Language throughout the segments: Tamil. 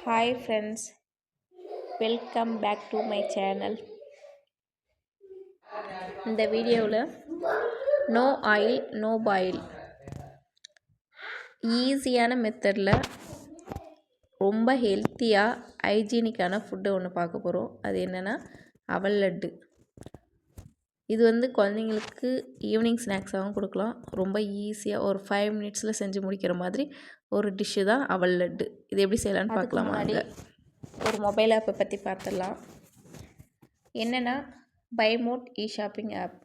Hi friends, welcome back to my channel. இந்த வீடியோவில் நோ ஆயில் நோ பாயில் ஈஸியான மெத்தடில் ரொம்ப ஹெல்த்தியாக ஹைஜீனிக்கான ஃபுட்டு ஒன்று பார்க்க போகிறோம். அது என்னென்னா அவல் லட்டு. இது குழந்தைங்களுக்கு ஈவினிங் ஸ்நாக்ஸாகவும் கொடுக்கலாம். ரொம்ப ஈஸியாக ஒரு 5 மினிட்ஸில் செஞ்சு முடிக்கிற மாதிரி ஒரு டிஷ்ஷு தான் அவல் லட்டு. இது எப்படி செய்யலான்னு பார்க்கலாம். முன்னாடி ஒரு மொபைல் ஆப்பை பற்றி பார்த்துடலாம். என்னென்னா பைமோட் ஷாப்பிங் ஆப்.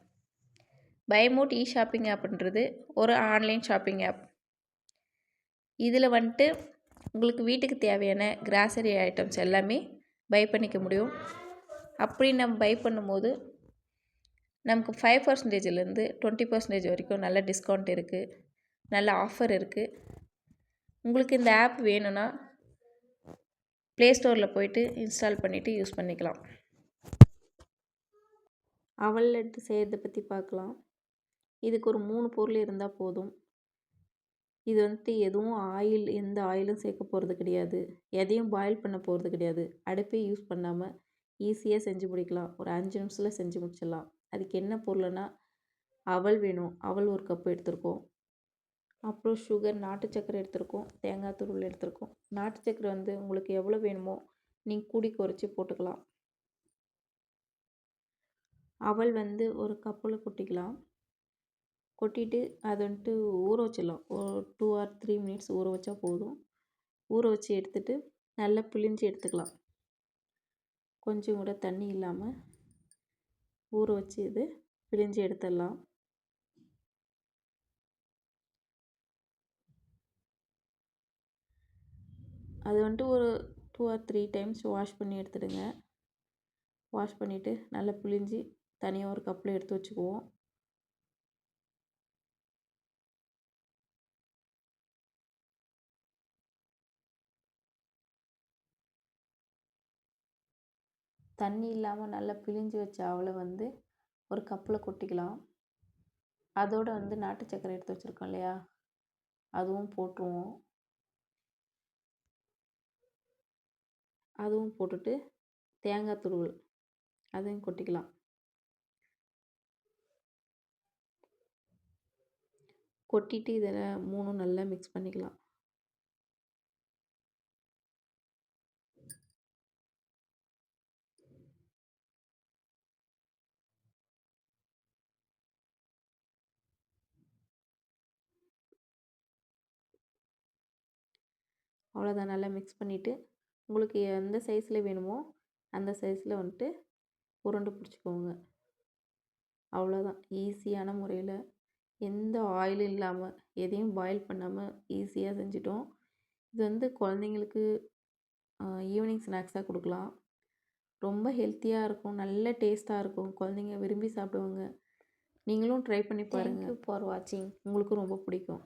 பைமோட் ஷாப்பிங் ஆப்ன்றது ஒரு ஆன்லைன் ஷாப்பிங் ஆப். இதில் உங்களுக்கு வீட்டுக்கு தேவையான கிராசரி ஐட்டம்ஸ் எல்லாமே பை பண்ணிக்க முடியும். அப்படி நம்ம பை பண்ணும்போது நமக்கு 5%லேருந்து 20% வரைக்கும் நல்ல டிஸ்கவுண்ட் இருக்குது, நல்ல ஆஃபர் இருக்குது. உங்களுக்கு இந்த ஆப் வேணும்னா ப்ளே ஸ்டோரில் போய்ட்டு இன்ஸ்டால் பண்ணிவிட்டு யூஸ் பண்ணிக்கலாம். அவல் லட்டு செய்கிறத பற்றி பார்க்கலாம். இதுக்கு ஒரு 3 பொருள் இருந்தால் போதும். இது எதுவும் எந்த ஆயிலும் சேர்க்க போகிறது கிடையாது, எதையும் பாயில் பண்ண போகிறது கிடையாது. அடுப்பே யூஸ் பண்ணாமல் ஈஸியாக செஞ்சு முடிக்கலாம். ஒரு 5 நிமிஷத்தில் செஞ்சு முடிச்சிடலாம். அதுக்கு என்ன பொருள்னா அவல் வேணும். அவல் ஒரு கப்பு எடுத்துருக்கோம். அப்புறம் சுகர், நாட்டு சக்கரை எடுத்துருக்கோம். தேங்காய் துருவல் எடுத்துருக்கோம். நாட்டு சக்கரை உங்களுக்கு எவ்வளோ வேணுமோ நீங்கள் கூடி குறைச்சி போட்டுக்கலாம். அவல் ஒரு கப்பில் கொட்டிக்கலாம். கொட்டிட்டு அதை ஊற வச்சிடலாம். ஒரு 2 or 3 மினிட்ஸ் ஊற வச்சா போதும். ஊற வச்சு எடுத்துட்டு நல்லா பிழிஞ்சு எடுத்துக்கலாம். கொஞ்சம் கூட தண்ணி இல்லாமல் ஊற வச்சு இது பிழிஞ்சு எடுத்துடலாம். அது ஒரு 2 or 3 டைம்ஸ் வாஷ் பண்ணி எடுத்துடுங்க. வாஷ் பண்ணிவிட்டு நல்லா பிழிஞ்சு தனியாக ஒரு கப்பில் எடுத்து வச்சுக்குவோம். தண்ணி இல்லாமல் நல்லா பிழிஞ்சு வச்ச அவலை ஒரு கப்பில் கொட்டிக்கலாம். அதோடு நாட்டு சக்கரை எடுத்து வச்சுருக்கோம் இல்லையா, அதுவும் போட்டுருவோம். அதுவும் போட்டுட்டு தேங்காய் துருவல் அதையும் கொட்டிக்கலாம். கொட்டிட்டு இதில் 3 நல்லா மிக்ஸ் பண்ணிக்கலாம். அவ்வளோதான். நல்லா மிக்ஸ் பண்ணிவிட்டு உங்களுக்கு எந்த சைஸில் வேணுமோ அந்த சைஸில் உருண்டை பிடிச்சிக்கோங்க. அவ்வளோதான். ஈஸியான முறையில் எந்த ஆயிலும் இல்லாமல் எதையும் பாயில் பண்ணாமல் ஈஸியாக செஞ்சிட்டோம். இது குழந்தைங்களுக்கு ஈவினிங் ஸ்நாக்ஸாக கொடுக்கலாம். ரொம்ப ஹெல்த்தியாக இருக்கும், நல்ல டேஸ்ட்டாக இருக்கும். குழந்தைங்க விரும்பி சாப்பிடுவாங்க. நீங்களும் ட்ரை பண்ணி பாருங்கள். தேங்க்யூ ஃபார் வாட்சிங். உங்களுக்கும் ரொம்ப பிடிக்கும்.